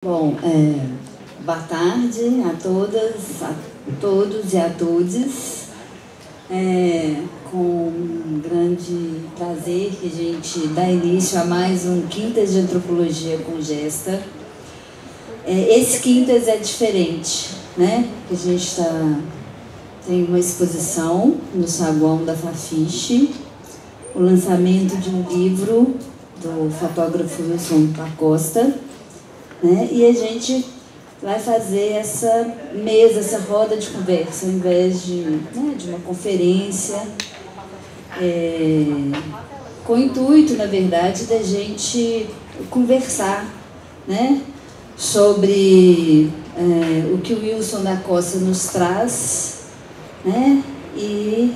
Bom, boa tarde a todas, a todos e a todes. Com um grande prazer que a gente dá início a mais um Quintas de Antropologia com Gesta. Esse Quintas é diferente, né? A gente tem uma exposição no saguão da Fafiche, o lançamento de um livro do fotógrafo Wilson da Costa, né? E a gente vai fazer essa mesa, essa roda de conversa, ao invés de uma conferência, com o intuito, na verdade, da gente conversar, né, sobre o que o Wilson da Costa nos traz, né, e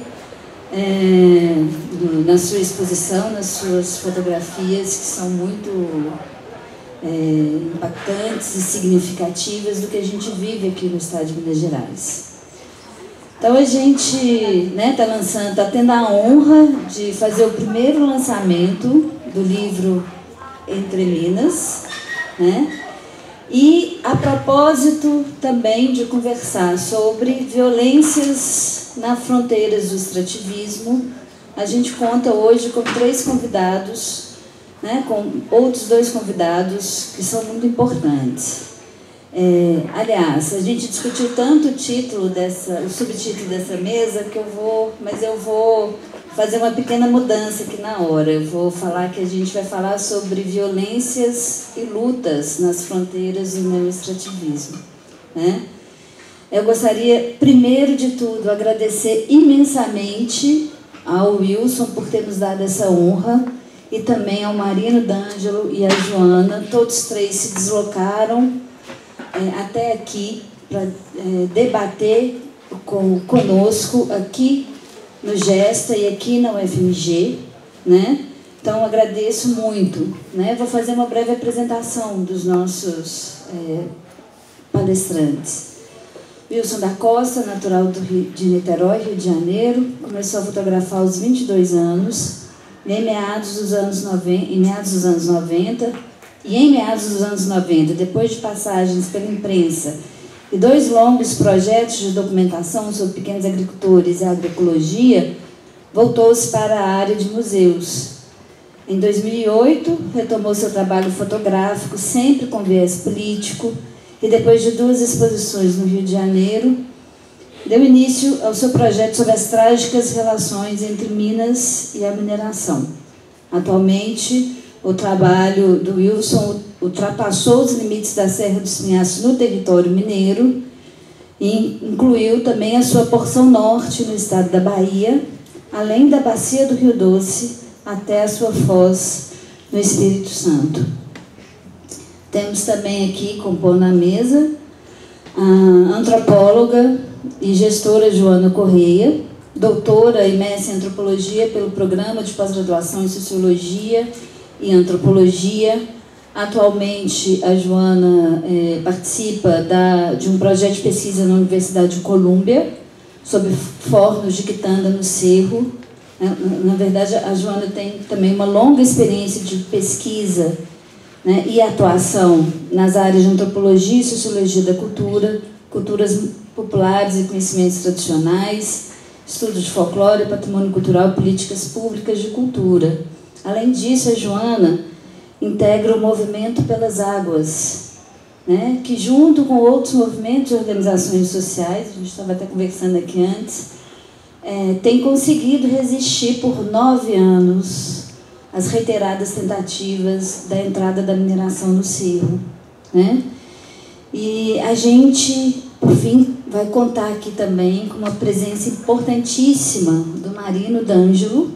na sua exposição, nas suas fotografias, que são muito impactantes e significativas do que a gente vive aqui no estado de Minas Gerais. Então a gente está tendo a honra de fazer o primeiro lançamento do livro Entre Minas, né? E a propósito também de conversar sobre violências nas fronteiras do extrativismo, a gente conta hoje com 3 convidados, com outros 2 convidados que são muito importantes. Aliás, a gente discutiu tanto o subtítulo dessa mesa que eu vou fazer uma pequena mudança aqui na hora. Eu vou falar que a gente vai falar sobre violências e lutas nas fronteiras do neoextrativismo, né? Eu gostaria, primeiro de tudo, agradecer imensamente ao Wilson por ter nos dado essa honra, e também ao Marino D'Angelo e a Joana. Todos 3 se deslocaram até aqui para debater conosco aqui no Gesta e aqui na UFMG, né? Então, agradeço muito, né? Vou fazer uma breve apresentação dos nossos palestrantes. Wilson da Costa, natural de Niterói, Rio de Janeiro, começou a fotografar aos 22 anos, em meados dos anos 90, depois de passagens pela imprensa e 2 longos projetos de documentação sobre pequenos agricultores e agroecologia, voltou-se para a área de museus. Em 2008, retomou seu trabalho fotográfico, sempre com viés político, e depois de 2 exposições no Rio de Janeiro, deu início ao seu projeto sobre as trágicas relações entre Minas e a mineração. Atualmente, o trabalho do Wilson ultrapassou os limites da Serra dos Pinhaços no território mineiro e incluiu também a sua porção norte no estado da Bahia, além da bacia do Rio Doce até a sua foz no Espírito Santo. Temos também aqui, compondo a mesa, a antropóloga e gestora Joana Correia, doutora e mestre em antropologia pelo Programa de Pós-Graduação em Sociologia e Antropologia. Atualmente, a Joana participa de um projeto de pesquisa na Universidade de Colômbia sobre fornos de quitanda no Cerro. Na verdade, a Joana tem também uma longa experiência de pesquisa, né, e atuação nas áreas de antropologia e sociologia da cultura, culturas populares e conhecimentos tradicionais, estudos de folclore, patrimônio cultural e políticas públicas de cultura. Além disso, a Joana integra o Movimento pelas Águas, né, que, junto com outros movimentos e organizações sociais, a gente estava até conversando aqui antes, tem conseguido resistir por 9 anos às reiteradas tentativas da entrada da mineração no Cerro, né? E a gente, por fim, vai contar aqui também com uma presença importantíssima do Marino D'Angelo,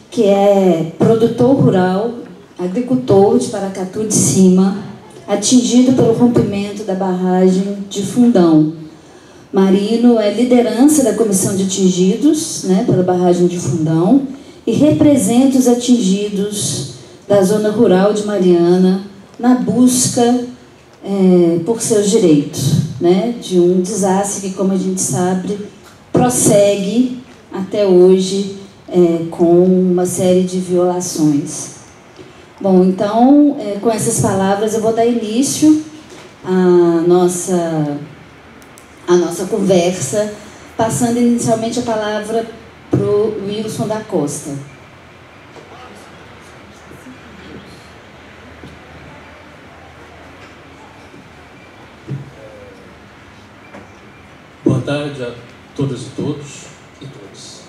que é produtor rural, agricultor de Paracatu de Cima, atingido pelo rompimento da barragem de Fundão. Marino é liderança da comissão de atingidos, né, pela barragem de Fundão, e representa os atingidos da zona rural de Mariana na busca por seus direitos, né, de um desastre que, como a gente sabe, prossegue até hoje com uma série de violações. Bom, então, com essas palavras eu vou dar início a nossa conversa, passando inicialmente a palavra para o Wilson da Costa. Boa tarde a todas e todos e todas.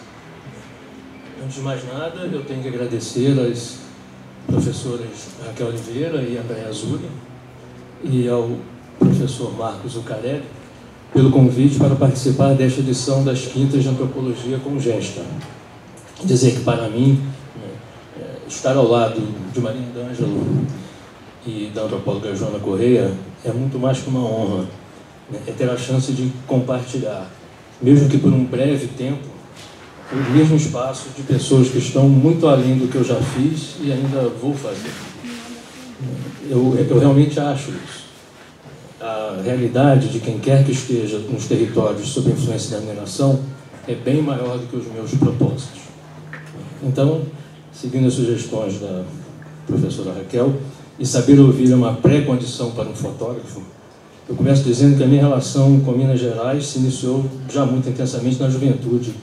Antes de mais nada, eu tenho que agradecer às professoras Raquel Oliveira e Andréa Azzurri e ao professor Marcos Zuccarelli pelo convite para participar desta edição das Quintas de Antropologia com Gesta. Dizer que, para mim, estar ao lado de Marina D'Angelo e da antropóloga Joana Correia é muito mais que uma honra. É ter a chance de compartilhar, mesmo que por um breve tempo, o mesmo espaço de pessoas que estão muito além do que eu já fiz e ainda vou fazer. Eu realmente acho isso. A realidade de quem quer que esteja nos territórios sob a influência da mineração é bem maior do que os meus propósitos. Então, seguindo as sugestões da professora Raquel, e saber ouvir é uma pré-condição para um fotógrafo, eu começo dizendo que a minha relação com Minas Gerais se iniciou já muito intensamente na juventude,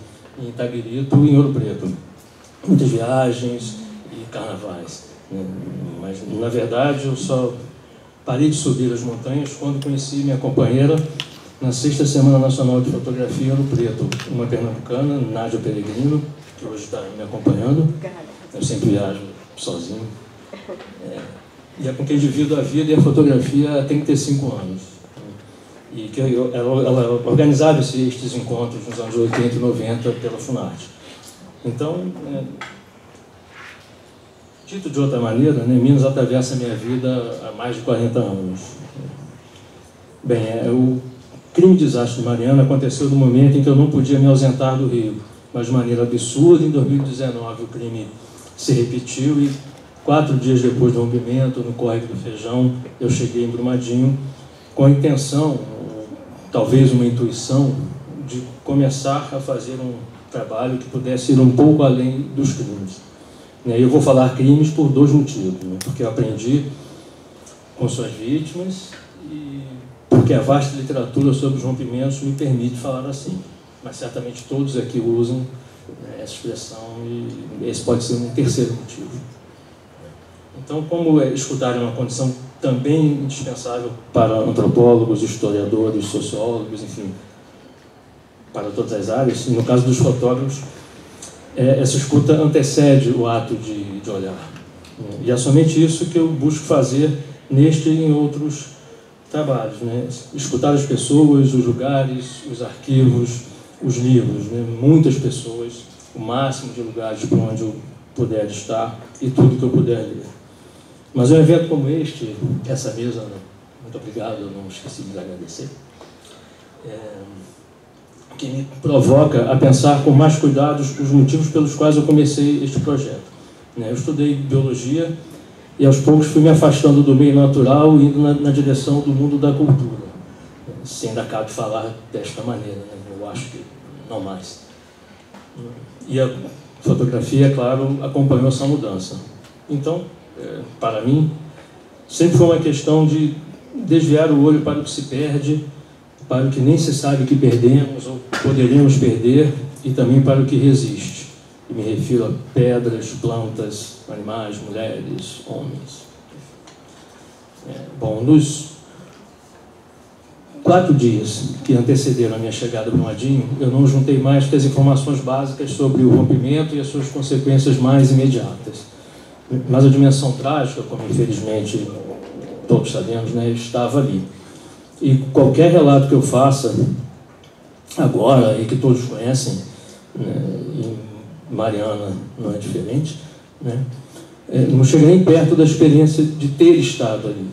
em Itabirito e em Ouro Preto. Muitas viagens e carnavais. Mas, na verdade, eu só parei de subir as montanhas quando conheci minha companheira na 6ª Semana Nacional de Fotografia em Ouro Preto, uma pernambucana, Nádia Peregrino, que hoje está me acompanhando. Eu sempre viajo sozinho. E é com quem divido a vida e a fotografia há 35 anos. E que ela organizava estes encontros nos anos 80 e 90 pela Funarte. Então, dito de outra maneira, Minas atravessa a minha vida há mais de 40 anos. Bem, o crime de desastre de Mariana aconteceu no momento em que eu não podia me ausentar do Rio, mas de maneira absurda. Em 2019 o crime se repetiu e 4 dias depois do rompimento, no Córrego do Feijão, eu cheguei em Brumadinho com a intenção, talvez uma intuição, de começar a fazer um trabalho que pudesse ir um pouco além dos crimes. Eu vou falar crimes por 2 motivos. Porque eu aprendi com suas vítimas e porque a vasta literatura sobre os rompimentos me permite falar assim. Mas certamente todos aqui usam essa expressão e esse pode ser um terceiro motivo. Então, como escutar é uma condição também indispensável para antropólogos, historiadores, sociólogos, enfim, para todas as áreas, e no caso dos fotógrafos, essa escuta antecede o ato de olhar. E é somente isso que eu busco fazer neste e em outros trabalhos. Escutar as pessoas, os lugares, os arquivos, os livros, muitas pessoas, o máximo de lugares por onde eu puder estar e tudo que eu puder ler. Mas um evento como este, essa mesa, muito obrigado, eu não esqueci de agradecer, que me provoca a pensar com mais cuidados os motivos pelos quais eu comecei este projeto. Eu estudei biologia e aos poucos fui me afastando do meio natural e indo na direção do mundo da cultura. Se ainda cabe falar desta maneira, eu acho que não mais. E a fotografia, é claro, acompanhou essa mudança. Então, para mim, sempre foi uma questão de desviar o olho para o que se perde, para o que nem se sabe que perdemos ou poderíamos perder, e também para o que resiste. E me refiro a pedras, plantas, animais, mulheres, homens. Bom, nos 4 dias que antecederam a minha chegada ao Brumadinho, eu não juntei mais que as informações básicas sobre o rompimento e as suas consequências mais imediatas. Mas a dimensão trágica, como infelizmente todos sabemos, estava ali. E qualquer relato que eu faça agora, e que todos conhecem, e Mariana não é diferente, não chega nem perto da experiência de ter estado ali.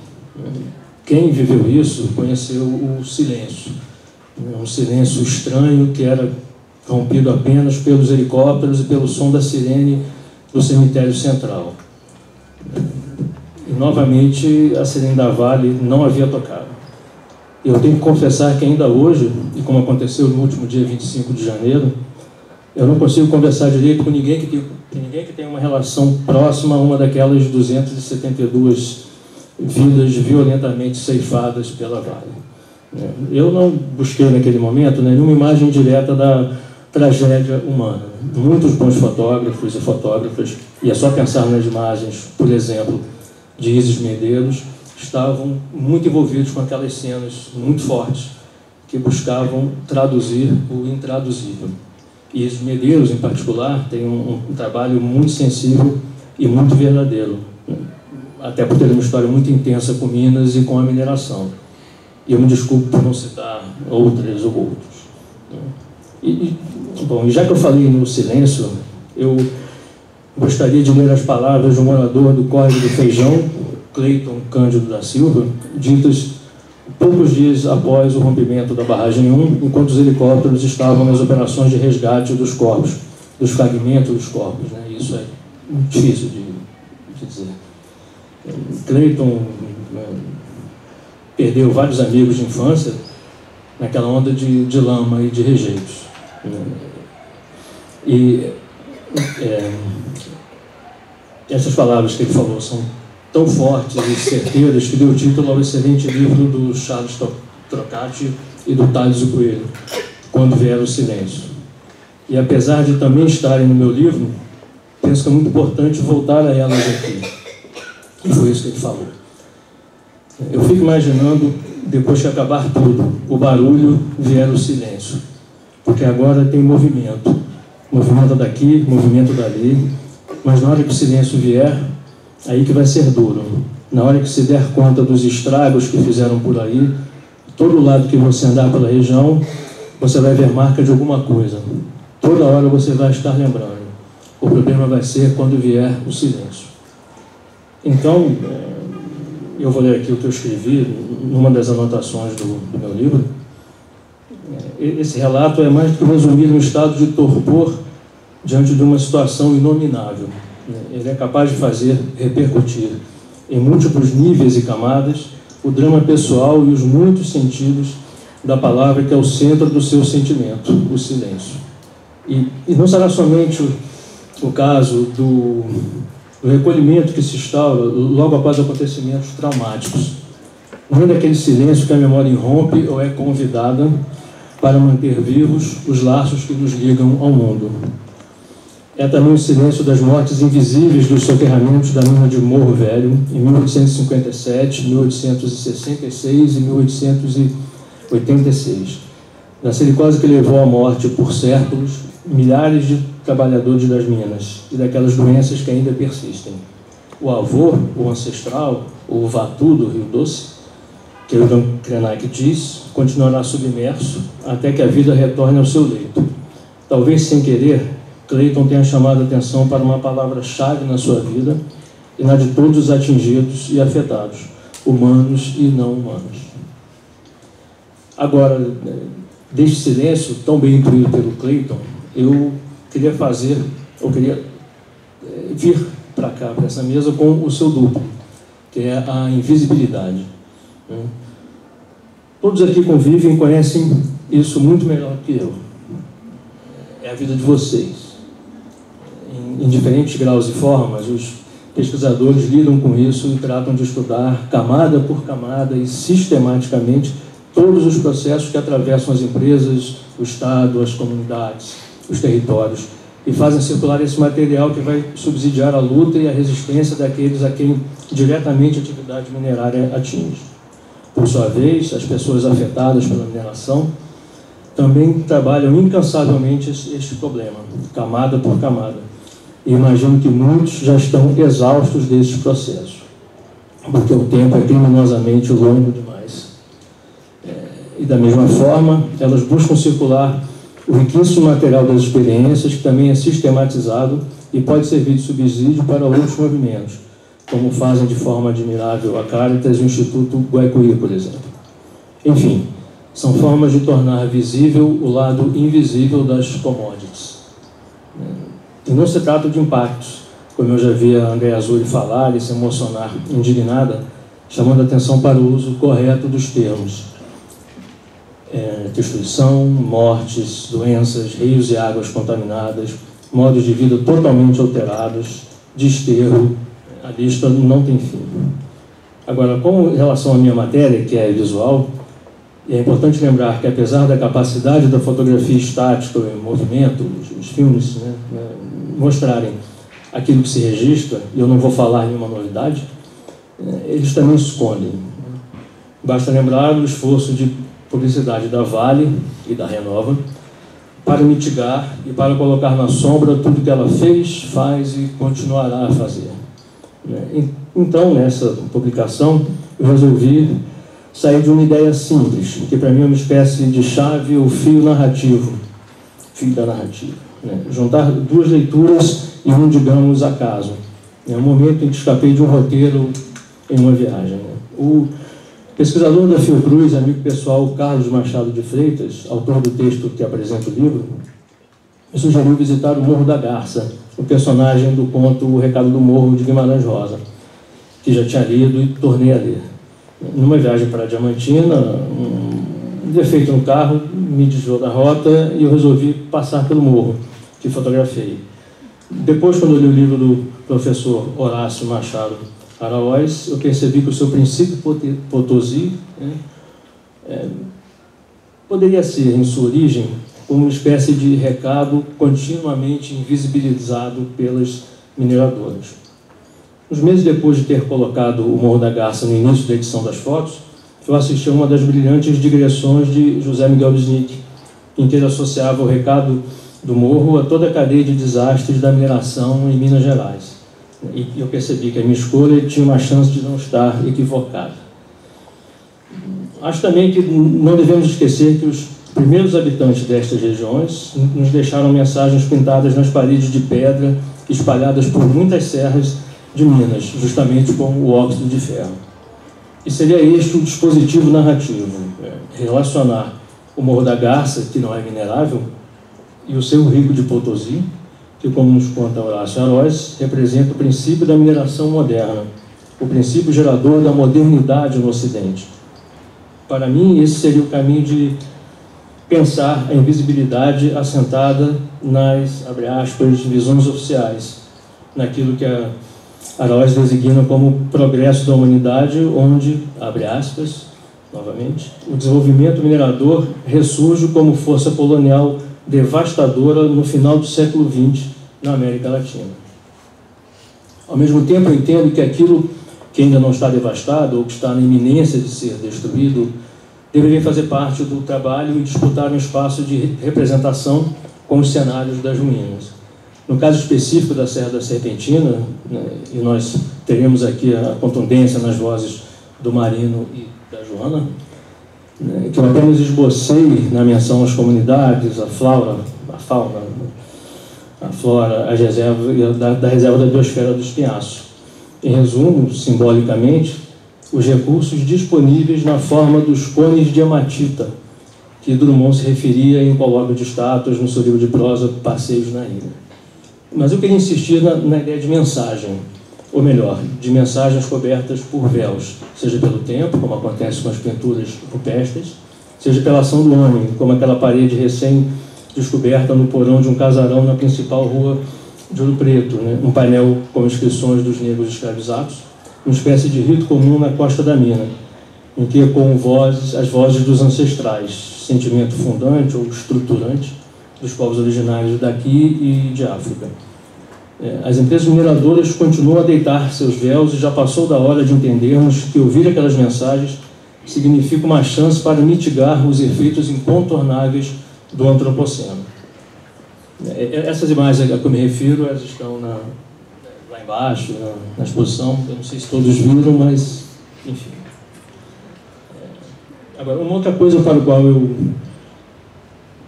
Quem viveu isso conheceu o silêncio. Um silêncio estranho que era rompido apenas pelos helicópteros e pelo som da sirene do cemitério central. E, novamente, a sirene da Vale não havia tocado. Eu tenho que confessar que ainda hoje, e como aconteceu no último dia 25 de janeiro, eu não consigo conversar direito com ninguém que tenha uma relação próxima a uma daquelas 272 vidas violentamente ceifadas pela Vale. Eu não busquei naquele momento nenhuma imagem direta da tragédia humana. Muitos bons fotógrafos e fotógrafas, e é só pensar nas imagens, por exemplo, de Isis Medeiros, estavam muito envolvidos com aquelas cenas muito fortes que buscavam traduzir o intraduzível. E Isis Medeiros, em particular, tem um trabalho muito sensível e muito verdadeiro, até por ter uma história muito intensa com Minas e com a mineração. E eu me desculpo por não citar outras ou outros. Bom, e já que eu falei no silêncio, eu gostaria de ler as palavras de um morador do Córrego do Feijão, Cleiton Cândido da Silva, ditas poucos dias após o rompimento da barragem 1, enquanto os helicópteros estavam nas operações de resgate dos corpos, dos fragmentos dos corpos. Isso é difícil de dizer. Cleiton perdeu vários amigos de infância naquela onda de lama e de rejeitos. Essas palavras que ele falou são tão fortes e certeiras que deu título ao excelente livro do Charles Trocati e do Tales o Coelho, Quando Vier o Silêncio. E apesar de também estarem no meu livro, penso que é muito importante voltar a elas aqui. E foi isso que ele falou. Eu fico imaginando, depois que acabar tudo, o barulho vier o silêncio. Porque agora tem movimento. Movimento daqui, movimento dali. Mas na hora que o silêncio vier, aí que vai ser duro. Na hora que se der conta dos estragos que fizeram por aí, todo lado que você andar pela região, você vai ver marca de alguma coisa. Toda hora você vai estar lembrando. O problema vai ser quando vier o silêncio. Então, eu vou ler aqui o que eu escrevi numa das anotações do meu livro. Esse relato é mais do que resumir um estado de torpor diante de uma situação inominável. Ele é capaz de fazer repercutir em múltiplos níveis e camadas o drama pessoal e os muitos sentidos da palavra que é o centro do seu sentimento, o silêncio. E não será somente o caso do recolhimento que se instaura logo após acontecimentos traumáticos. Não é daquele silêncio que a memória irrompe ou é convidada para manter vivos os laços que nos ligam ao mundo. É também o silêncio das mortes invisíveis dos soterramentos da mina de Morro Velho, em 1857, 1866 e 1886. Da silicose que levou à morte por séculos milhares de trabalhadores das minas e daquelas doenças que ainda persistem. O avô, o ancestral, o Vatu do Rio Doce, que o Ivan Krenak diz, continuará submerso até que a vida retorne ao seu leito. Talvez sem querer, Cleiton tenha chamado a atenção para uma palavra-chave na sua vida e na de todos os atingidos e afetados, humanos e não humanos. Agora, deste silêncio, tão bem intuído pelo Cleiton, eu queria vir para cá, para essa mesa, com o seu duplo, que é a invisibilidade. Todos aqui convivem e conhecem isso muito melhor que eu. É a vida de vocês. Em diferentes graus e formas, os pesquisadores lidam com isso e tratam de estudar camada por camada e sistematicamente todos os processos que atravessam as empresas, o Estado, as comunidades, os territórios, e fazem circular esse material que vai subsidiar a luta e a resistência daqueles a quem diretamente a atividade minerária atinge. Por sua vez, as pessoas afetadas pela mineração também trabalham incansavelmente este problema, camada por camada. E imagino que muitos já estão exaustos deste processo, porque o tempo é criminosamente longo demais. E da mesma forma, elas buscam circular o riquíssimo material das experiências, que também é sistematizado e pode servir de subsídio para outros movimentos, como fazem de forma admirável a Caritas e o Instituto Guaicuí, por exemplo. Enfim, são formas de tornar visível o lado invisível das commodities. E não se trata de impactos, como eu já vi a Andréa Azzurri falar e se emocionar indignada, chamando a atenção para o uso correto dos termos. Destruição, mortes, doenças, rios e águas contaminadas, modos de vida totalmente alterados, desterro, a lista não tem fim. Agora, com relação à minha matéria, que é visual, é importante lembrar que, apesar da capacidade da fotografia estática, em movimento, os filmes, né, mostrarem aquilo que se registra, e eu não vou falar nenhuma novidade, eles também escondem. Basta lembrar o esforço de publicidade da Vale e da Renova para mitigar e para colocar na sombra tudo que ela fez, faz e continuará a fazer. Então, nessa publicação, eu resolvi sair de uma ideia simples, que para mim é uma espécie de chave ou fio narrativo, fio da narrativa. Juntar duas leituras e um, digamos, acaso. É um momento em que escapei de um roteiro em uma viagem. O pesquisador da Fiocruz, amigo pessoal Carlos Machado de Freitas, autor do texto que apresenta o livro, me sugeriu visitar o Morro da Garça, o personagem do conto O Recado do Morro, de Guimarães Rosa, que já tinha lido e tornei a ler. Numa viagem para Diamantina, um defeito no carro me desviou da rota e eu resolvi passar pelo morro, que fotografei. Depois, quando eu li o livro do professor Horácio Machado Araoz, eu percebi que o seu princípio Potosí poderia ser, em sua origem, uma espécie de recado continuamente invisibilizado pelas mineradoras. Uns meses depois de ter colocado o Morro da Garça no início da edição das fotos, eu assisti a uma das brilhantes digressões de José Miguel Wisnik, em que ele associava o recado do morro a toda a cadeia de desastres da mineração em Minas Gerais. E eu percebi que a minha escolha tinha uma chance de não estar equivocada. Acho também que não devemos esquecer que os primeiros habitantes destas regiões nos deixaram mensagens pintadas nas paredes de pedra espalhadas por muitas serras de Minas, justamente com o óxido de ferro. E seria este o dispositivo narrativo, relacionar o Morro da Garça, que não é minerável, e o seu Rico de Potosí, que, como nos conta Horácio Araoz, representa o princípio da mineração moderna, o princípio gerador da modernidade no Ocidente. Para mim, esse seria o caminho de pensar a invisibilidade assentada nas, abre aspas, visões oficiais, naquilo que a Araoz designa como progresso da humanidade, onde, abre aspas, novamente, o desenvolvimento minerador ressurge como força colonial devastadora no final do século XX na América Latina. Ao mesmo tempo, eu entendo que aquilo que ainda não está devastado ou que está na iminência de ser destruído deveria fazer parte do trabalho e disputar um espaço de representação com os cenários das ruínas. No caso específico da Serra da Serpentina, e nós teremos aqui a contundência nas vozes do Marino e da Joana, que eu apenas esbocei na menção às comunidades, a fauna, a flora, as reservas da reserva da biosfera do Espinhaço. Em resumo, simbolicamente, os recursos disponíveis na forma dos cones de hematita, que Drummond se referia em colóquio de estátuas no seu livro de prosa Passeios na Ilha. Mas eu queria insistir na ideia de mensagem, ou melhor, de mensagens cobertas por véus, seja pelo tempo, como acontece com as pinturas rupestres, seja pela ação do homem, como aquela parede recém-descoberta no porão de um casarão na principal rua de Ouro Preto, um painel com inscrições dos negros escravizados, uma espécie de rito comum na costa da mina, em que ecoam as vozes dos ancestrais, sentimento fundante ou estruturante dos povos originários daqui e de África. As empresas mineradoras continuam a deitar seus véus e já passou da hora de entendermos que ouvir aquelas mensagens significa uma chance para mitigar os efeitos incontornáveis do antropoceno. Essas imagens a que eu me refiro, elas estão lá embaixo, na exposição. Eu não sei se todos viram, mas, enfim. Agora, uma outra coisa para a qual eu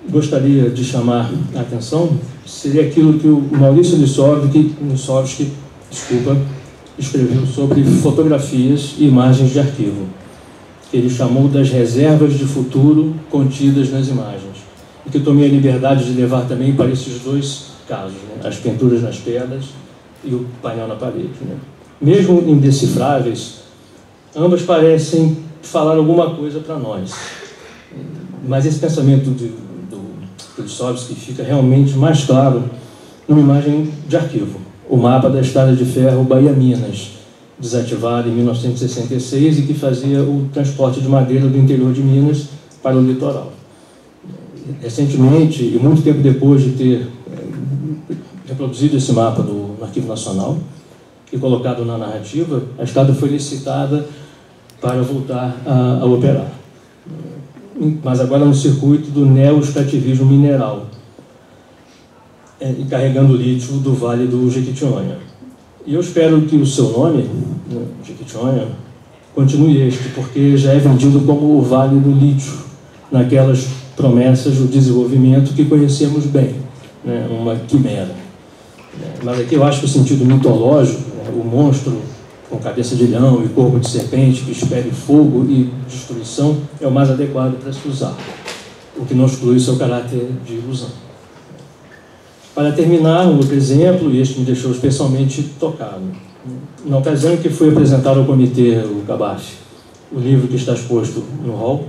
gostaria de chamar a atenção seria aquilo que o Maurício Lissovsky escreveu sobre fotografias e imagens de arquivo, que ele chamou das reservas de futuro contidas nas imagens, e que eu tomei a liberdade de levar também para esses dois casos, as pinturas nas pedras e o painel na parede. Mesmo indecifráveis, ambas parecem falar alguma coisa para nós, mas esse pensamento do Lissovsky fica realmente mais claro numa imagem de arquivo, o mapa da Estrada de Ferro Bahia-Minas, desativada em 1966 e que fazia o transporte de madeira do interior de Minas para o litoral. Recentemente, e muito tempo depois de ter reproduzido esse mapa no Arquivo Nacional e colocado na narrativa, a estrada foi licitada para voltar a operar. Mas agora no circuito do neoextrativismo mineral, e carregando lítio do Vale do Jequitinhonha. E eu espero que o seu nome, Jequitinhonha, continue este, porque já é vendido como o Vale do Lítio, naquelas promessas do desenvolvimento que conhecemos bem, né? Uma quimera. Mas aqui eu acho que o sentido mitológico, né? O monstro com cabeça de leão e corpo de serpente que espere fogo e destruição é o mais adequado para se usar, o que não exclui seu caráter de ilusão. Para terminar, um outro exemplo, e este me deixou especialmente tocado. Na ocasião em que foi apresentado ao comitê, o CABAF, o livro que está exposto no hall,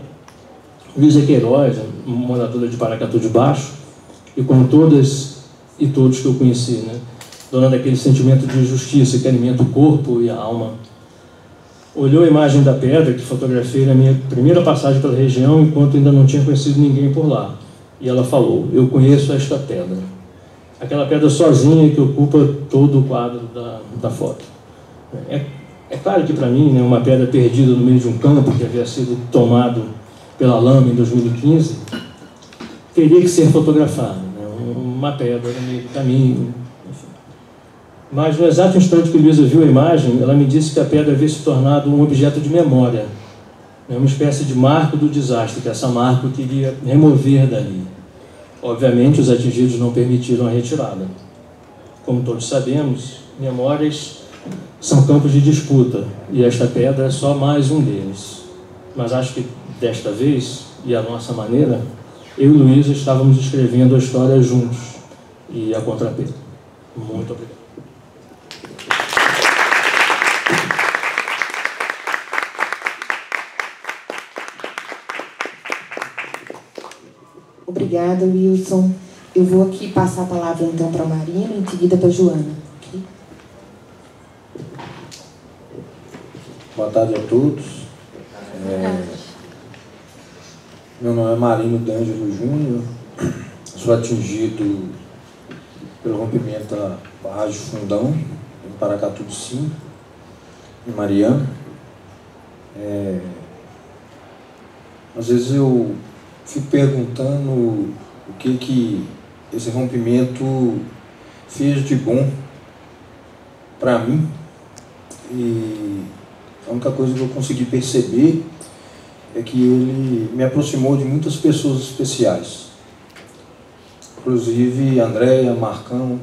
Luísa Queiroz, moradora de Paracatu de Baixo, e com todas e todos que eu conheci, né, dona daquele sentimento de justiça que alimenta o corpo e a alma, olhou a imagem da pedra que fotografei na minha primeira passagem pela região, enquanto ainda não tinha conhecido ninguém por lá. E ela falou: eu conheço esta pedra. Aquela pedra sozinha que ocupa todo o quadro da foto. É claro que para mim, né, uma pedra perdida no meio de um campo que havia sido tomado pela lama em 2015, teria que ser fotografada, né? Uma pedra no meio do caminho. Enfim. Mas no exato instante que Luísa viu a imagem, ela me disse que a pedra havia se tornado um objeto de memória, né? Uma espécie de marco do desastre, que essa marca queria remover dali. Obviamente, os atingidos não permitiram a retirada. Como todos sabemos, memórias são campos de disputa, e esta pedra é só mais um deles. Mas acho que desta vez, e à nossa maneira, eu e Luísa estávamos escrevendo a história juntos, e a contrapé. Muito obrigado. Obrigada, Wilson. Eu vou aqui passar a palavra então para a Marina, em seguida para a Joana. Okay? Boa tarde a todos. Meu nome é Marino D'Angelo Júnior. Sou atingido pelo rompimento da barragem Fundão, em Paracatu do Sim, em Mariana. Às vezes eu fico perguntando o que esse rompimento fez de bom para mim, e a única coisa que eu consegui perceber é que ele me aproximou de muitas pessoas especiais, inclusive Andréia, Marcão,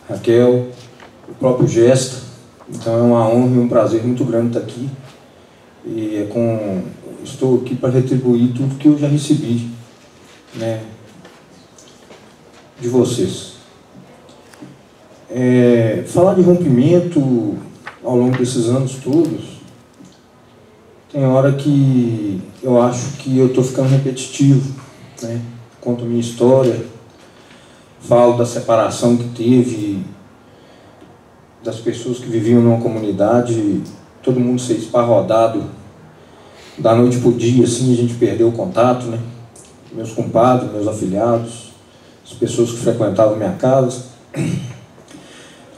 Raquel, o próprio Gesta. Então é uma honra e um prazer muito grande estar aqui, e estou aqui para retribuir tudo que eu já recebi, né, de vocês. Falar de rompimento ao longo desses anos todos, tem hora que eu acho que eu estou ficando repetitivo, né? Conto a minha história, falo da separação que teve, das pessoas que viviam numa comunidade, todo mundo ser esparrodado da noite para o dia, assim, a gente perdeu o contato, né? Meus compadres, meus afilhados, as pessoas que frequentavam minha casa,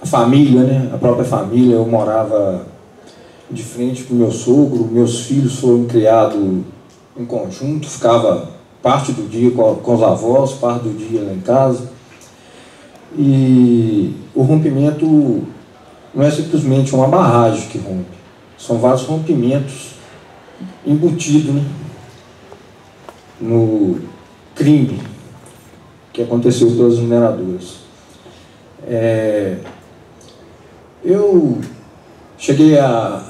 a família, né? A própria família. Eu morava de frente para o meu sogro, meus filhos foram criados em conjunto, ficava parte do dia com os avós, parte do dia lá em casa. E o rompimento não é simplesmente uma barragem que rompe, são vários rompimentos embutidos, né, no crime que aconteceu pelas mineradoras. Eu cheguei a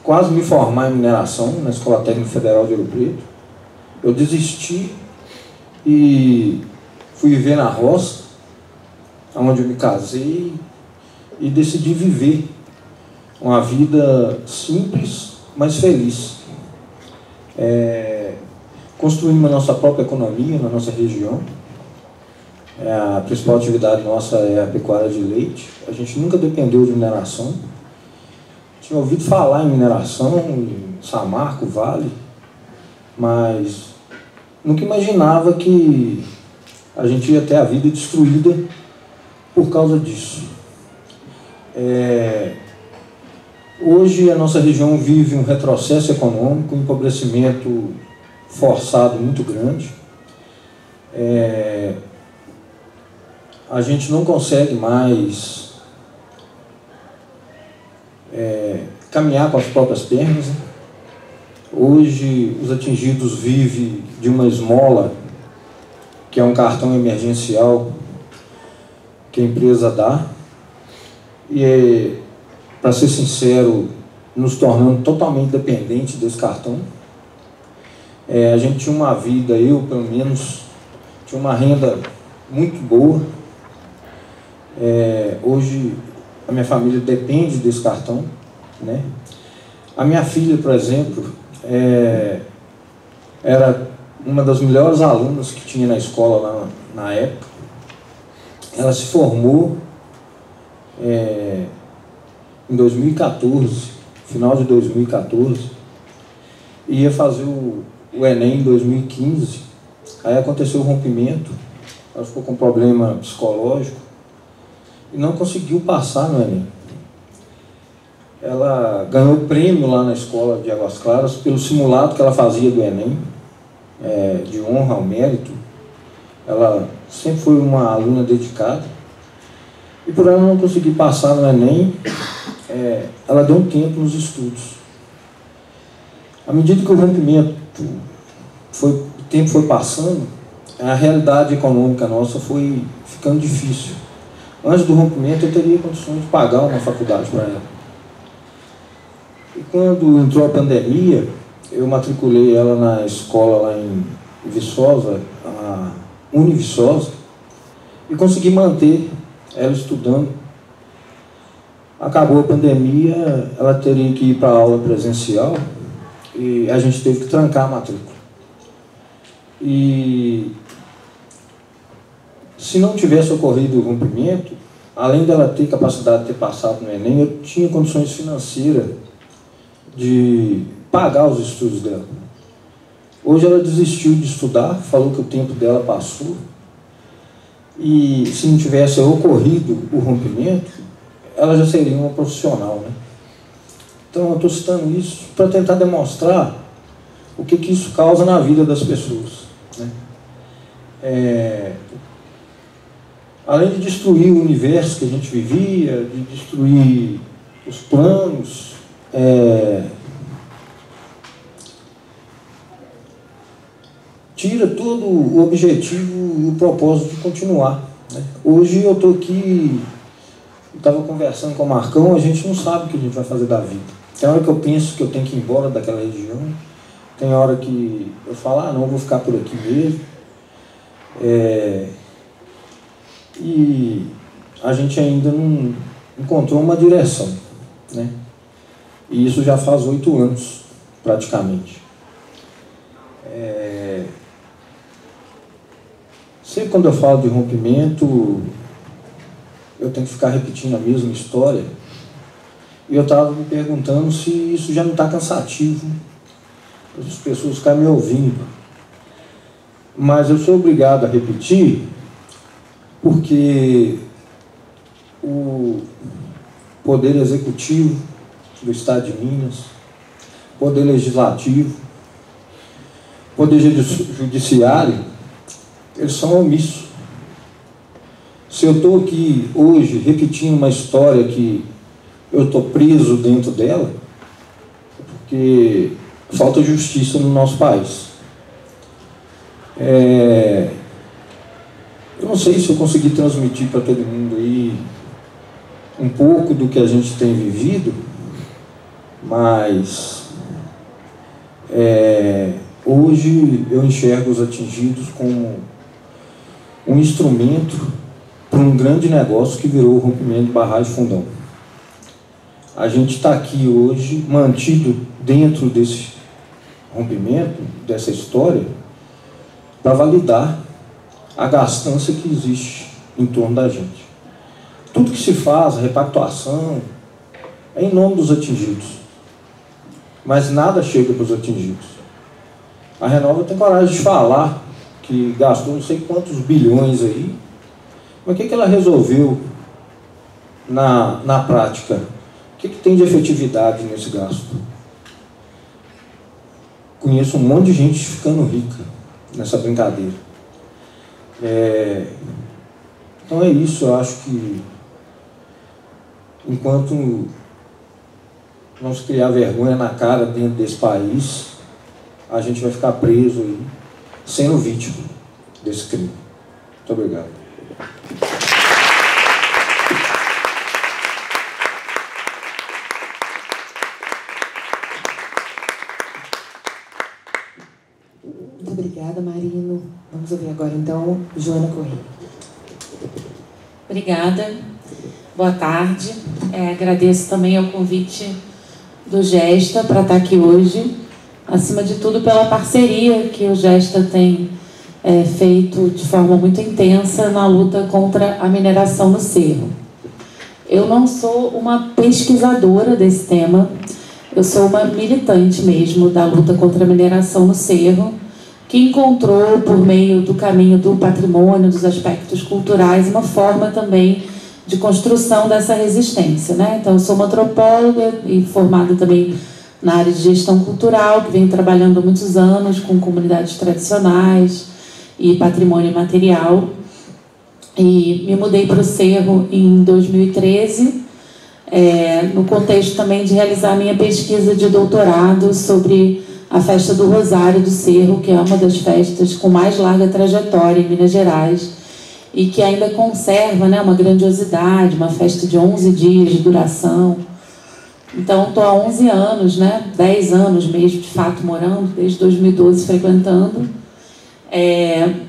quase me formar em mineração na Escola Técnica Federal de Ouro Preto. Eu desisti e fui viver na roça, onde eu me casei, e decidi viver uma vida simples, mas feliz. Construímos a nossa própria economia na nossa região. A principal atividade nossa é a pecuária de leite. A gente nunca dependeu de mineração. Tinha ouvido falar em mineração, em Samarco, Vale, mas nunca imaginava que a gente ia ter a vida destruída por causa disso. Hoje a nossa região vive um retrocesso econômico, um empobrecimento forçado muito grande. A gente não consegue mais caminhar com as próprias pernas. Hoje os atingidos vivem de uma esmola, que é um cartão emergencial que a empresa dá, e para ser sincero, nos tornando totalmente dependentes desse cartão. A gente tinha uma vida, eu pelo menos, tinha uma renda muito boa. Hoje a minha família depende desse cartão, né? A minha filha, por exemplo, era uma das melhores alunas que tinha na escola lá na época. Ela se formou em 2014, final de 2014, e ia fazer o Enem em 2015. Aí aconteceu o rompimento, ela ficou com um problema psicológico e não conseguiu passar no Enem. Ela ganhou prêmio lá na escola de Águas Claras pelo simulado que ela fazia do Enem, de honra ao mérito. Ela sempre foi uma aluna dedicada, e por ela não conseguir passar no Enem, ela deu um tempo nos estudos. À medida que o rompimento o tempo foi passando, a realidade econômica nossa foi ficando difícil. Antes do rompimento eu teria condições de pagar uma faculdade para ela. E quando entrou a pandemia, eu matriculei ela na escola lá em Viçosa, a Univiçosa, e consegui manter ela estudando. Acabou a pandemia, ela teria que ir para a aula presencial e a gente teve que trancar a matrícula. E se não tivesse ocorrido o rompimento, além dela ter capacidade de ter passado no Enem, eu tinha condições financeiras de pagar os estudos dela. Hoje ela desistiu de estudar, falou que o tempo dela passou, e se não tivesse ocorrido o rompimento, ela já seria uma profissional, né? Então eu estou citando isso para tentar demonstrar o que isso causa na vida das pessoas, né? Além de destruir o universo que a gente vivia, de destruir os planos, tira todo o objetivo e o propósito de continuar, né? Hoje eu estou aqui, estava conversando com o Marcão, a gente não sabe o que a gente vai fazer da vida. Tem hora que eu penso que eu tenho que ir embora daquela região, tem hora que eu falo, não, vou ficar por aqui mesmo. E a gente ainda não encontrou uma direção, né? E isso já faz 8 anos, praticamente. Sempre quando eu falo de rompimento, eu tenho que ficar repetindo a mesma história. E eu estava me perguntando se isso já não está cansativo, as pessoas ficarem me ouvindo. Mas eu sou obrigado a repetir, porque o Poder Executivo do Estado de Minas, Poder Legislativo, Poder Judiciário, eles são omissos. Se eu estou aqui hoje repetindo uma história que eu estou preso dentro dela, é porque falta justiça no nosso país. Eu não sei se eu consegui transmitir para todo mundo aí um pouco do que a gente tem vivido, mas hoje eu enxergo os atingidos como um instrumento para um grande negócio que virou o rompimento de barragem Fundão. A gente está aqui hoje mantido dentro desse rompimento, dessa história, para validar a gastança que existe em torno da gente. Tudo que se faz, repactuação, é em nome dos atingidos. Mas nada chega para os atingidos. A Renova tem coragem de falar que gastou não sei quantos bilhões aí, mas o que ela resolveu na prática? O que tem de efetividade nesse gasto? Conheço um monte de gente ficando rica nessa brincadeira. Então é isso, eu acho que enquanto não se criar vergonha na cara dentro desse país, a gente vai ficar preso aí, sendo vítima desse crime. Muito obrigado. Muito obrigada, Marino. Vamos ouvir agora, então, Joana Correia. Obrigada. Boa tarde. Agradeço também ao convite do Gesta para estar aqui hoje. Acima de tudo, pela parceria que o Gesta tem feito de forma muito intensa na luta contra a mineração no Cerro. Eu não sou uma pesquisadora desse tema, eu sou uma militante mesmo da luta contra a mineração no Cerro, que encontrou, por meio do caminho do patrimônio, dos aspectos culturais, uma forma também de construção dessa resistência, né? Então, eu sou uma antropóloga e formada também na área de gestão cultural, que venho trabalhando há muitos anos com comunidades tradicionais e patrimônio material. E me mudei para o Cerro em 2013, no contexto também de realizar minha pesquisa de doutorado sobre a Festa do Rosário do Cerro, que é uma das festas com mais larga trajetória em Minas Gerais e que ainda conserva, né, uma grandiosidade, uma festa de 11 dias de duração. Então, estou há 11 anos, né, 10 anos mesmo, de fato, morando, desde 2012, frequentando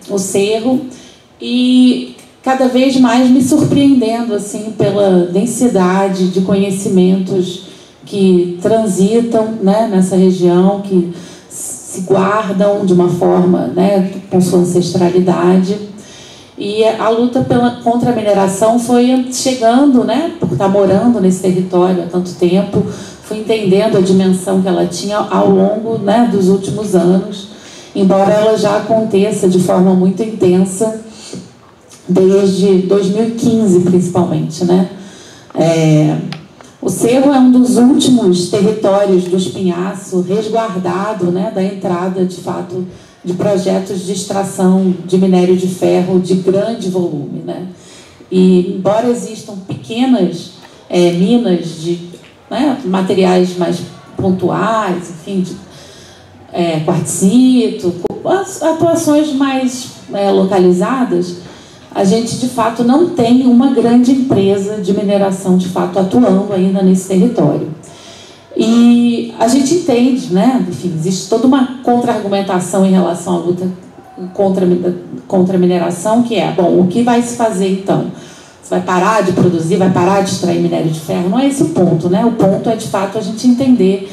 o Cerro, e cada vez mais me surpreendendo assim, pela densidade de conhecimentos que transitam, né, nessa região, que se guardam de uma forma, né, com sua ancestralidade. E a luta contra a mineração foi chegando, né, por estar morando nesse território há tanto tempo, fui entendendo a dimensão que ela tinha ao longo, né, dos últimos anos, embora ela já aconteça de forma muito intensa desde 2015, principalmente, né? O Cerro é um dos últimos territórios do Espinhaço resguardado, né, da entrada, de fato, de projetos de extração de minério de ferro de grande volume, né? E, embora existam pequenas minas de, né, materiais mais pontuais, enfim, de quartzito, atuações mais localizadas, a gente, de fato, não tem uma grande empresa de mineração, de fato, atuando ainda nesse território. E a gente entende, né? Enfim, existe toda uma contra-argumentação em relação à luta contra a mineração, que é, bom, o que vai se fazer então? Você vai parar de produzir, vai parar de extrair minério de ferro? Não é esse o ponto, né? O ponto é, de fato, a gente entender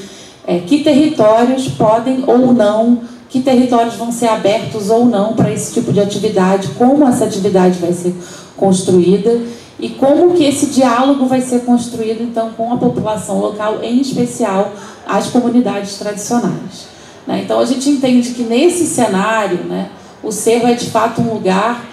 que territórios podem ou não, que territórios vão ser abertos ou não para esse tipo de atividade, como essa atividade vai ser construída e como que esse diálogo vai ser construído, então, com a população local, em especial as comunidades tradicionais, né? Então, a gente entende que nesse cenário, né, o Cerro é, de fato, um lugar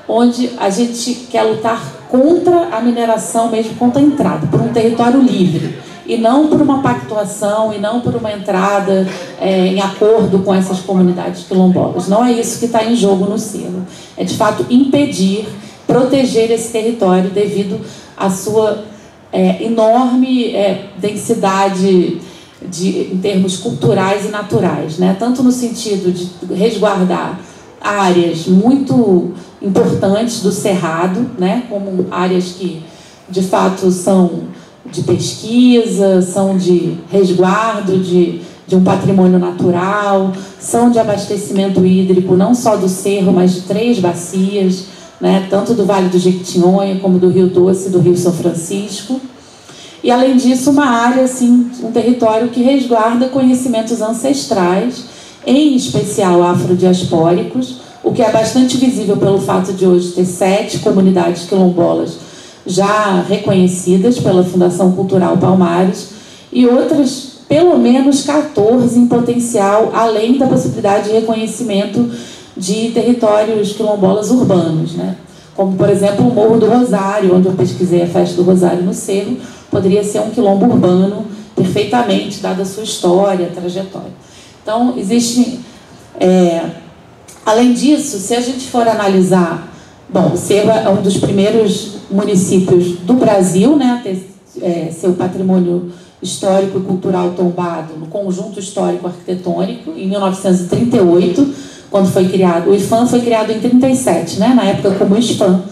onde a gente quer lutar contra a mineração, mesmo contra a entrada, por um território livre, e não por uma pactuação, e não por uma entrada em acordo com essas comunidades quilombolas. Não é isso que está em jogo no Cerro. É, de fato, impedir, proteger esse território devido à sua enorme densidade em termos culturais e naturais, né? Tanto no sentido de resguardar áreas muito importantes do Cerrado, né? Como áreas que, de fato, são de pesquisa, são de resguardo de um patrimônio natural, são de abastecimento hídrico, não só do Cerro, mas de 3 bacias, né, tanto do Vale do Jequitinhonha, como do Rio Doce e do Rio São Francisco. E, além disso, uma área, assim, um território que resguarda conhecimentos ancestrais, em especial afrodiaspóricos, o que é bastante visível pelo fato de hoje ter 7 comunidades quilombolas já reconhecidas pela Fundação Cultural Palmares e outras, pelo menos 14 em potencial, além da possibilidade de reconhecimento de territórios quilombolas urbanos, né? Como, por exemplo, o Morro do Rosário, onde eu pesquisei a Festa do Rosário no Cerro, poderia ser um quilombo urbano perfeitamente, dada a sua história, trajetória. Então, existe... além disso, se a gente for analisar... Bom, o Cerro é um dos primeiros municípios do Brasil, né, a ter seu patrimônio histórico e cultural tombado no conjunto histórico arquitetônico, em 1938, quando foi criado. O IPHAN foi criado em 1937, né, na época como ISPHAN.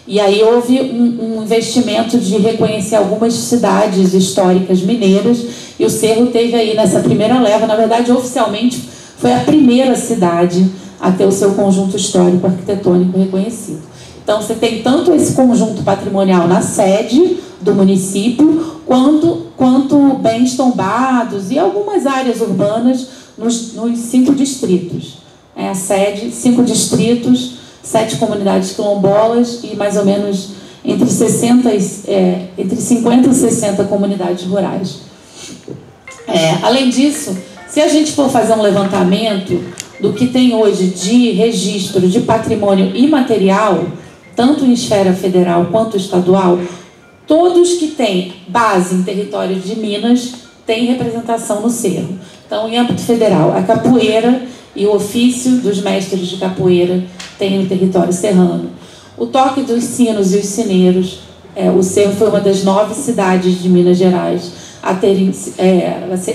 E aí houve um investimento de reconhecer algumas cidades históricas mineiras, e o Cerro teve aí nessa primeira leva, na verdade, oficialmente, foi a primeira cidade a ter o seu conjunto histórico arquitetônico reconhecido. Então, você tem tanto esse conjunto patrimonial na sede do município, quanto bens tombados e algumas áreas urbanas nos 5 distritos. A sede, 5 distritos, 7 comunidades quilombolas e mais ou menos entre 50 e 60 comunidades rurais. Além disso, se a gente for fazer um levantamento do que tem hoje de registro de patrimônio imaterial, tanto em esfera federal quanto estadual, todos que têm base em território de Minas têm representação no Cerro. Então, em âmbito federal, a capoeira e o ofício dos mestres de capoeira tem no território serrano. O toque dos sinos e os sineiros, o Cerro foi uma das 9 cidades de Minas Gerais a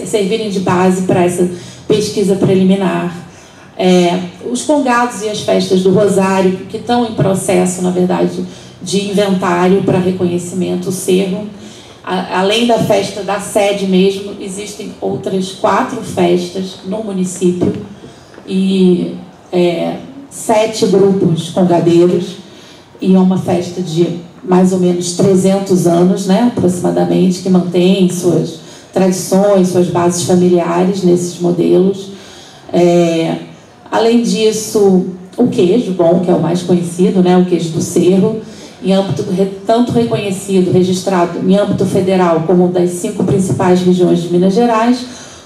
servirem de base para essa pesquisa preliminar. Os congados e as festas do Rosário, que estão em processo, na verdade, de inventário para reconhecimento. O Cerro, além da festa da sede mesmo, existem outras 4 festas no município e 7 grupos congadeiros, e é uma festa de mais ou menos 300 anos, né, aproximadamente, que mantém suas tradições, suas bases familiares nesses modelos. Além disso, o queijo bom, que é o mais conhecido, né, o queijo do Cerro, em âmbito tanto reconhecido, registrado em âmbito federal como das 5 principais regiões de Minas Gerais,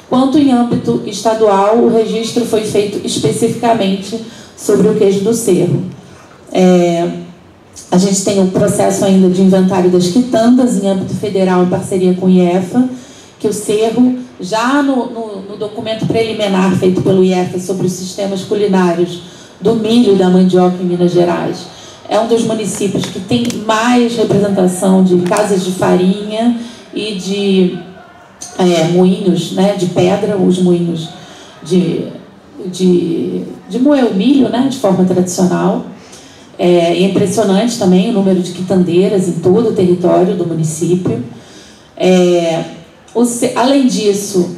quanto em âmbito estadual, o registro foi feito especificamente sobre o queijo do Cerro. A gente tem um processo ainda de inventário das quitandas em âmbito federal em parceria com o IEFA, que o Cerro, já no documento preliminar feito pelo IEFA sobre os sistemas culinários do milho e da mandioca em Minas Gerais, é um dos municípios que tem mais representação de casas de farinha e de moinhos, né, de pedra, os moinhos de moer o milho, né, de forma tradicional. É impressionante também o número de quitandeiras em todo o território do município. Além disso,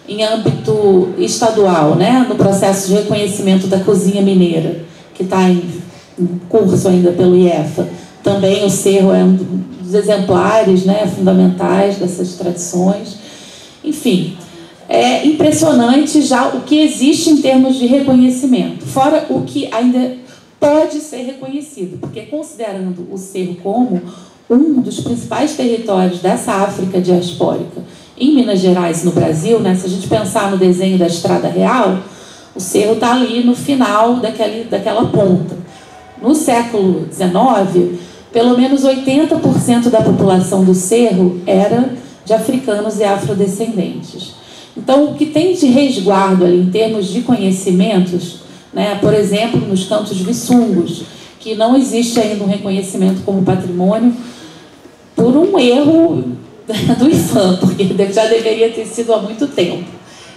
em âmbito estadual, né, no processo de reconhecimento da cozinha mineira, que está em curso ainda pelo IEFA, também o Cerro é um dos exemplares, né, fundamentais dessas tradições. Enfim, é impressionante já o que existe em termos de reconhecimento, fora o que ainda pode ser reconhecido, porque considerando o Cerro como um dos principais territórios dessa África diaspórica em Minas Gerais e no Brasil, né, se a gente pensar no desenho da Estrada Real, o Cerro está ali no final daquela ponta. No século XIX, pelo menos 80% da população do Cerro era de africanos e afrodescendentes. Então, o que tem de resguardo ali em termos de conhecimentos, né, por exemplo, nos cantos viçungos, que não existe ainda um reconhecimento como patrimônio por um erro do IPHAN, porque já deveria ter sido há muito tempo,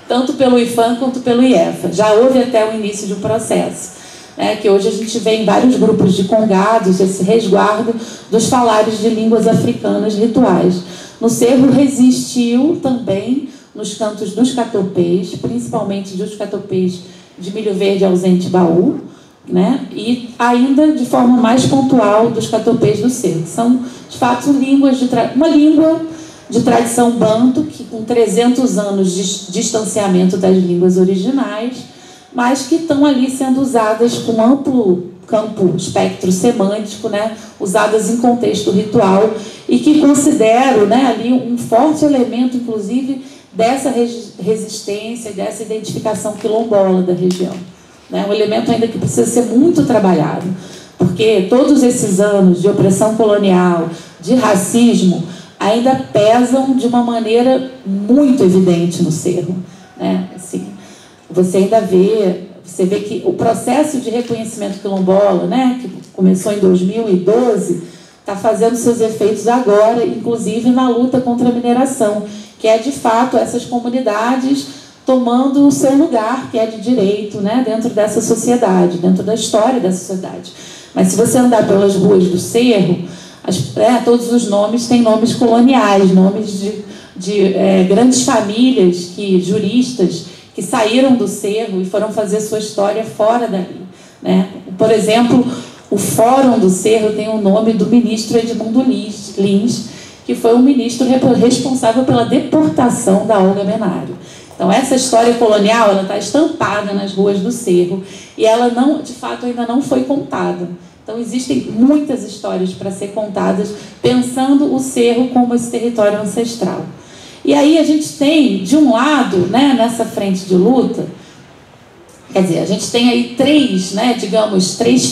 tanto pelo IPHAN quanto pelo IEFA. Já houve até o início de um processo, né, que hoje a gente vê em vários grupos de congados esse resguardo dos falares de línguas africanas rituais. No Cerro resistiu também nos cantos dos catopês, principalmente dos catopês de Milho Verde ausente baú, né, e ainda de forma mais pontual dos catopês do Cerro, que são, de fato, uma língua de tradição banto, que com 300 anos de distanciamento das línguas originais, mas que estão ali sendo usadas com amplo campo espectro semântico, né, usadas em contexto ritual, e que considero, né, ali um forte elemento, inclusive, dessa resistência, dessa identificação quilombola da região. Né, um elemento ainda que precisa ser muito trabalhado, porque todos esses anos de opressão colonial, de racismo, ainda pesam de uma maneira muito evidente no Cerro. Né? Assim, você vê que o processo de reconhecimento quilombola, né, que começou em 2012, está fazendo seus efeitos agora, inclusive na luta contra a mineração, que é, de fato, essas comunidades tomando o seu lugar, que é de direito, né, dentro dessa sociedade, dentro da história da sociedade. Mas se você andar pelas ruas do Cerro, todos os nomes têm nomes coloniais, nomes de grandes famílias, juristas, que saíram do Cerro e foram fazer sua história fora dali. Né? Por exemplo, o Fórum do Cerro tem o nome do ministro Edmundo Lins, que foi um ministro responsável pela deportação da Olga Menário. Então, essa história colonial está estampada nas ruas do Cerro e ela, não, de fato, ainda não foi contada. Então, existem muitas histórias para ser contadas, pensando o Cerro como esse território ancestral. E aí a gente tem, de um lado, né, nessa frente de luta, quer dizer, a gente tem aí três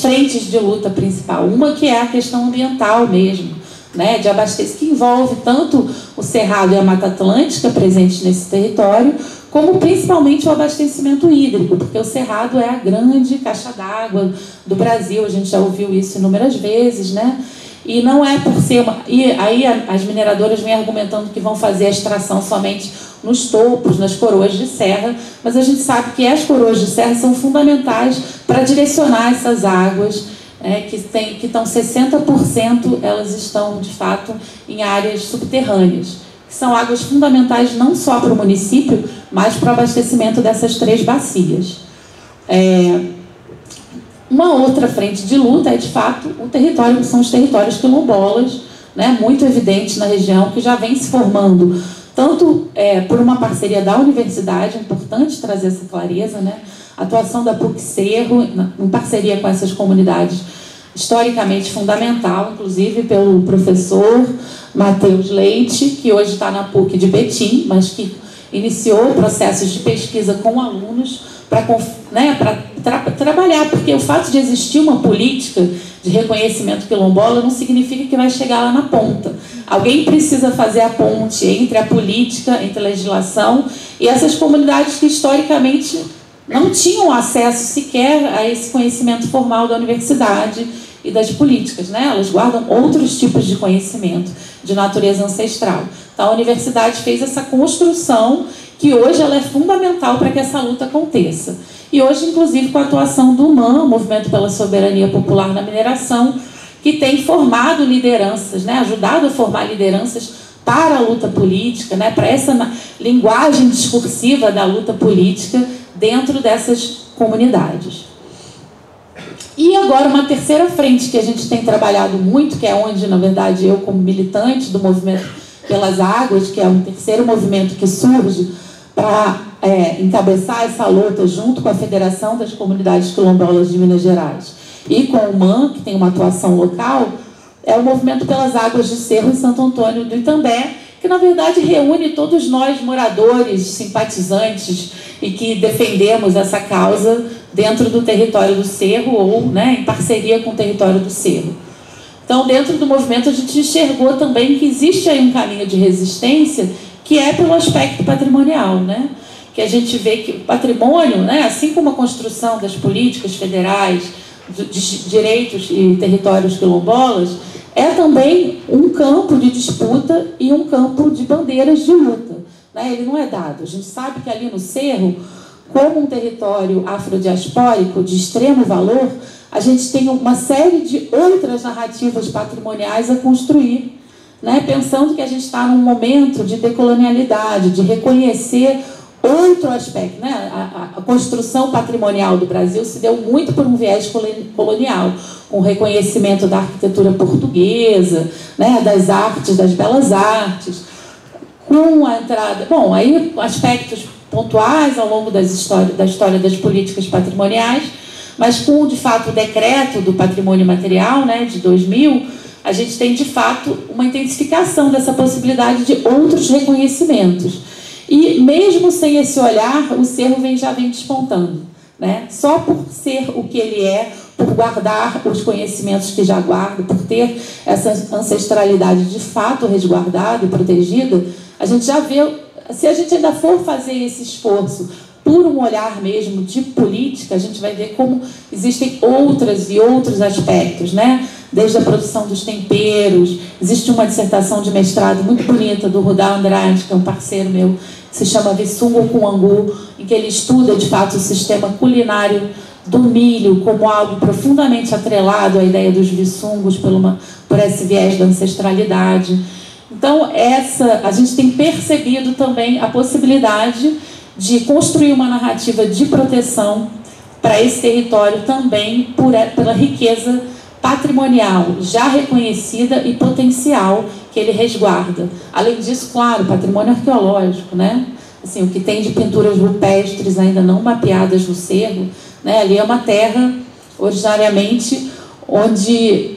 frentes de luta principal. Uma que é a questão ambiental mesmo, né, de abastecimento, que envolve tanto o Cerrado e a Mata Atlântica presentes nesse território, como principalmente o abastecimento hídrico, porque o Cerrado é a grande caixa d'água do Brasil, a gente já ouviu isso inúmeras vezes, né? E não é por ser e aí as mineradoras vêm argumentando que vão fazer a extração somente nos topos, nas coroas de serra, mas a gente sabe que as coroas de serra são fundamentais para direcionar essas águas, que estão 60%, elas estão, de fato, em áreas subterrâneas, que são águas fundamentais não só para o município, mas para o abastecimento dessas três bacias. Uma outra frente de luta é, de fato, são os territórios quilombolas, né, muito evidentes na região, que já vem se formando, tanto por uma parceria da universidade, é importante trazer essa clareza, né, a atuação da PUC Cerro, em parceria com essas comunidades, historicamente fundamental, inclusive pelo professor Matheus Leite, que hoje está na PUC de Betim, mas que iniciou processos de pesquisa com alunos para trabalhar, porque o fato de existir uma política de reconhecimento quilombola não significa que vai chegar lá na ponta. Alguém precisa fazer a ponte entre a política, entre a legislação e essas comunidades que historicamente não tinham acesso sequer a esse conhecimento formal da universidade e das políticas, né? Elas guardam outros tipos de conhecimento de natureza ancestral. Então, a universidade fez essa construção que hoje ela é fundamental para que essa luta aconteça. E hoje, inclusive, com a atuação do MAN, Movimento pela Soberania Popular na Mineração, que tem formado lideranças, né? Ajudado a formar lideranças para a luta política, né? Para essa linguagem discursiva da luta política dentro dessas comunidades. E agora uma terceira frente que a gente tem trabalhado muito, que é onde, na verdade, eu como militante do Movimento pelas Águas, que é um terceiro movimento que surge para encabeçar essa luta junto com a Federação das Comunidades Quilombolas de Minas Gerais e com o MAN, que tem uma atuação local, é o Movimento pelas Águas de Cerro e Santo Antônio do Itambé, que na verdade reúne todos nós moradores, simpatizantes e que defendemos essa causa dentro do território do Cerro ou, né, em parceria com o território do Cerro. Então, dentro do movimento, a gente enxergou também que existe aí um caminho de resistência que é pelo aspecto patrimonial, né? Que a gente vê que o patrimônio, né, assim como a construção das políticas federais, de direitos e territórios quilombolas, é também um campo de disputa e um campo de bandeiras de luta. Né? Ele não é dado. A gente sabe que ali no Cerro, como um território afrodiaspórico de extremo valor, a gente tem uma série de outras narrativas patrimoniais a construir, né? Pensando que a gente está num momento de decolonialidade, de reconhecer outro aspecto. Né? A construção patrimonial do Brasil se deu muito por um viés colonial, com o reconhecimento da arquitetura portuguesa, né? Das artes, das belas artes, com a entrada... Bom, aí aspectos pontuais ao longo da história das políticas patrimoniais, mas com, de fato, o decreto do patrimônio material, né, de 2000, a gente tem, de fato, uma intensificação dessa possibilidade de outros reconhecimentos. E, mesmo sem esse olhar, o cerro já vem despontando, né? Só por ser o que ele é, por guardar os conhecimentos que já guarda, por ter essa ancestralidade de fato resguardada e protegida, a gente já vê, se a gente ainda for fazer esse esforço por um olhar mesmo de política, a gente vai ver como existem outras e outros aspectos, né? Desde a produção dos temperos. Existe uma dissertação de mestrado muito bonita do Rudá Andrade, que é um parceiro meu, que se chama Visungo com Angu, em que ele estuda, de fato, o sistema culinário do milho como algo profundamente atrelado à ideia dos vissungos por esse viés da ancestralidade. Então, a gente tem percebido também a possibilidade de construir uma narrativa de proteção para esse território também pela riqueza patrimonial já reconhecida e potencial que ele resguarda. Além disso, claro, patrimônio arqueológico, né? Assim, o que tem de pinturas rupestres ainda não mapeadas no cerro, né? Ali é uma terra, originariamente, onde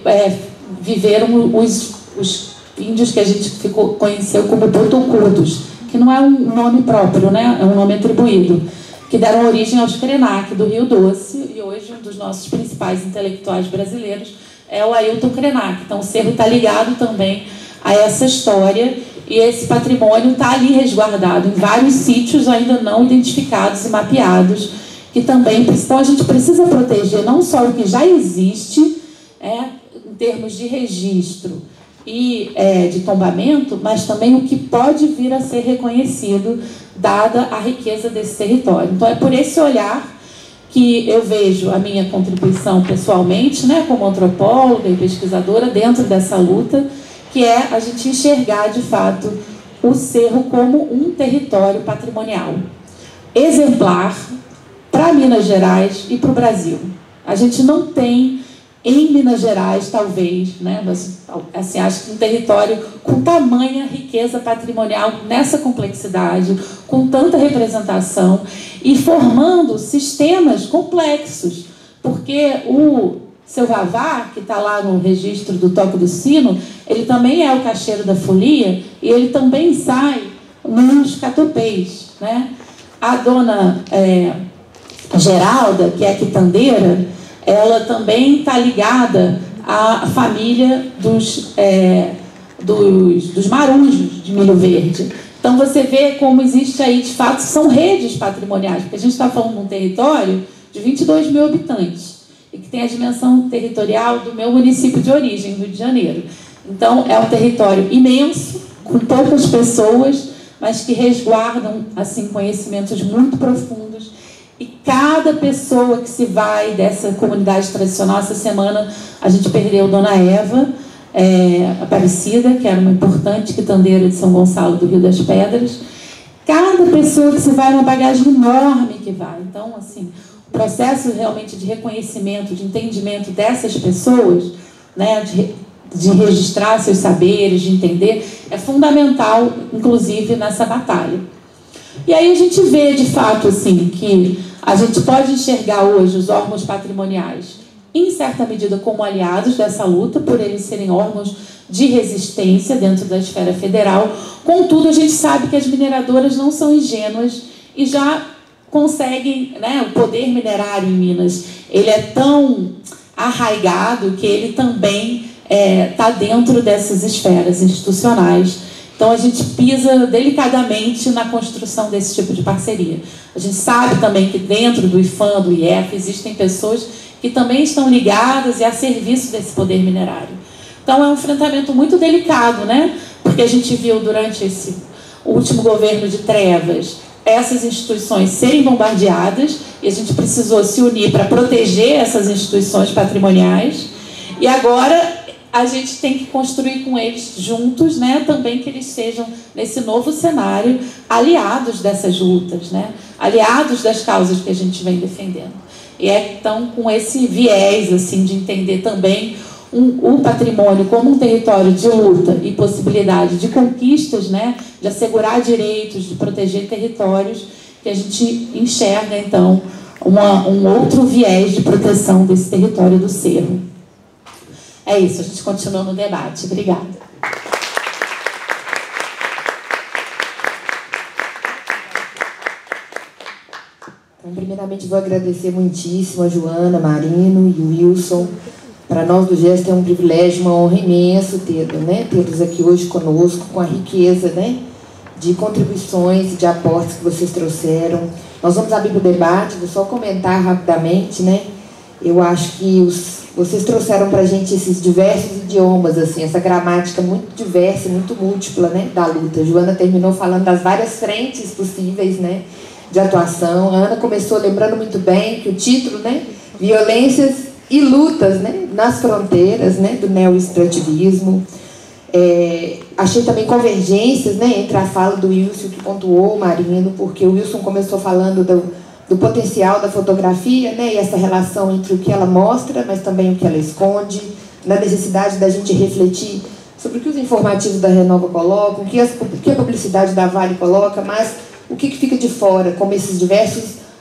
viveram os índios que a gente conheceu como botocudos, que não é um nome próprio, né? É um nome atribuído, que deram origem aos Krenak do Rio Doce, e hoje um dos nossos principais intelectuais brasileiros é o Ailton Krenak. Então o cerro está ligado também a essa história, e esse patrimônio está ali resguardado em vários sítios ainda não identificados e mapeados, que também, então a gente precisa proteger não só o que já existe, em termos de registro e de tombamento, mas também o que pode vir a ser reconhecido, dada a riqueza desse território. Então, é por esse olhar que eu vejo a minha contribuição pessoalmente, né, como antropóloga e pesquisadora, dentro dessa luta, que é a gente enxergar, de fato, o cerro como um território patrimonial exemplar para Minas Gerais e para o Brasil. A gente não tem em Minas Gerais, talvez, né, assim, acho que um território com tamanha riqueza patrimonial, nessa complexidade, com tanta representação e formando sistemas complexos, porque o seu Vavá, que está lá no registro do Toque do Sino, ele também é o cacheiro da folia e ele também sai nos catopês, né? A dona Geralda, que é a quitandeira, ela também está ligada à família dos marujos de Milho Verde. Então, você vê como existe aí, de fato, são redes patrimoniais, porque a gente está falando de um território de 22 mil habitantes, e que tem a dimensão territorial do meu município de origem, Rio de Janeiro. Então, é um território imenso, com poucas pessoas, mas que resguardam, assim, conhecimentos muito profundos. E cada pessoa que se vai dessa comunidade tradicional, essa semana a gente perdeu Dona Eva Aparecida, que era uma importante quitandeira de São Gonçalo do Rio das Pedras. Cada pessoa que se vai é uma bagagem enorme que vai. Então, assim, o processo realmente de reconhecimento, de entendimento dessas pessoas, né, de registrar seus saberes, de entender, é fundamental, inclusive, nessa batalha. E aí a gente vê, de fato, assim, que a gente pode enxergar hoje os órgãos patrimoniais, em certa medida, como aliados dessa luta, por eles serem órgãos de resistência dentro da esfera federal. Contudo, a gente sabe que as mineradoras não são ingênuas e já conseguem, né, o poder minerário em Minas, ele é tão arraigado que ele também está dentro dessas esferas institucionais. Então, a gente pisa delicadamente na construção desse tipo de parceria. A gente sabe também que dentro do IFAM, do IEF, existem pessoas que também estão ligadas e a serviço desse poder minerário. Então, é um enfrentamento muito delicado, né? Porque a gente viu durante esse último governo de trevas essas instituições serem bombardeadas e a gente precisou se unir para proteger essas instituições patrimoniais. E agora a gente tem que construir com eles juntos, né, também que eles sejam, nesse novo cenário, aliados dessas lutas, né, aliados das causas que a gente vem defendendo. E então, com esse viés assim, de entender também o patrimônio como um território de luta e possibilidade de conquistas, né, de assegurar direitos, de proteger territórios, que a gente enxerga, então, um outro viés de proteção desse território do Cerro. É isso, a gente continua no debate. Obrigada. Então, primeiramente, vou agradecer muitíssimo a Joana, Marino e o Wilson. Para nós do GEST é um privilégio, uma honra imensa tê-los aqui hoje conosco, com a riqueza, né, de contribuições e de aportes que vocês trouxeram. Nós vamos abrir para o debate, vou só comentar rapidamente, né? Eu acho que vocês trouxeram para a gente esses diversos idiomas, assim, essa gramática muito diversa, muito múltipla, né, da luta. A Joana terminou falando das várias frentes possíveis, né, de atuação. A Ana começou lembrando muito bem que o título, né, Violências e Lutas, né, nas Fronteiras, né, do neoextrativismo. Achei também convergências, né, entre a fala do Wilson, que pontuou o Marino, porque o Wilson começou falando do potencial da fotografia, né, e essa relação entre o que ela mostra, mas também o que ela esconde, na necessidade da gente refletir sobre o que os informativos da Renova colocam, o que a publicidade da Vale coloca, mas o que fica de fora, como esses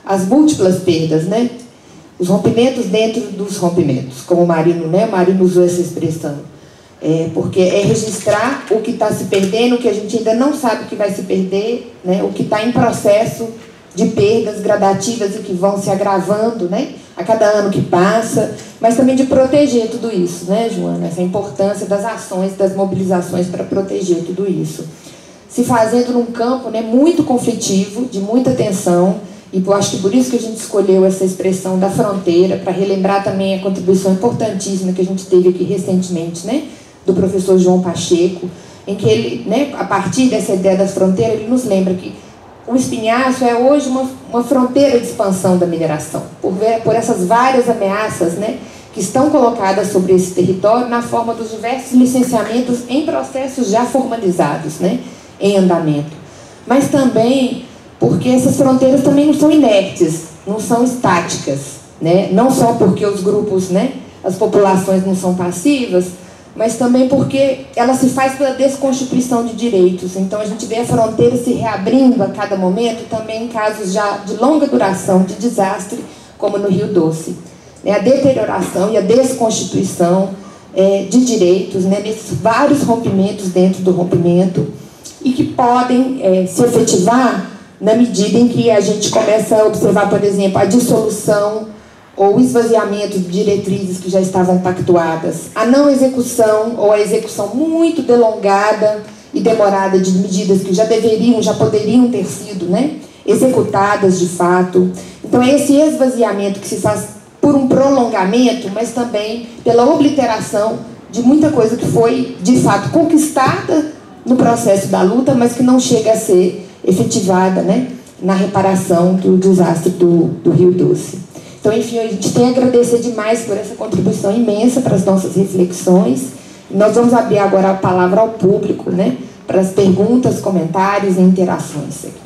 as múltiplas perdas, né, os rompimentos dentro dos rompimentos, como o Marino usou essa expressão. Porque é registrar o que está se perdendo, o que a gente ainda não sabe que vai se perder, né, o que está em processo de perdas gradativas e que vão se agravando, né, a cada ano que passa, mas também de proteger tudo isso, né, Joana? Essa importância das ações, das mobilizações para proteger tudo isso. Se fazendo num campo, né, muito conflitivo, de muita tensão, e eu acho que por isso que a gente escolheu essa expressão da fronteira, para relembrar também a contribuição importantíssima que a gente teve aqui recentemente, né, do professor João Pacheco, em que ele, né, a partir dessa ideia das fronteiras, ele nos lembra que o espinhaço é hoje uma fronteira de expansão da mineração, por essas várias ameaças, né, que estão colocadas sobre esse território na forma dos diversos licenciamentos em processos já formalizados, né, em andamento. Mas também porque essas fronteiras também não são inertes, não são estáticas, né, não só porque os grupos, né, as populações não são passivas, mas também porque ela se faz pela desconstituição de direitos. Então a gente vê a fronteira se reabrindo a cada momento, também em casos já de longa duração, de desastre, como no Rio Doce. A deterioração e a desconstituição de direitos, né, nesses vários rompimentos dentro do rompimento, e que podem se efetivar na medida em que a gente começa a observar, por exemplo, a dissolução ou o esvaziamento de diretrizes que já estavam pactuadas, a não execução ou a execução muito delongada e demorada de medidas que já poderiam ter sido, né, executadas de fato. Então é esse esvaziamento que se faz por um prolongamento, mas também pela obliteração de muita coisa que foi, de fato, conquistada no processo da luta, mas que não chega a ser efetivada, né, na reparação do desastre do Rio Doce. Então, enfim, a gente tem a agradecer demais por essa contribuição imensa para as nossas reflexões. Nós vamos abrir agora a palavra ao público, né, para as perguntas, comentários e interações aqui.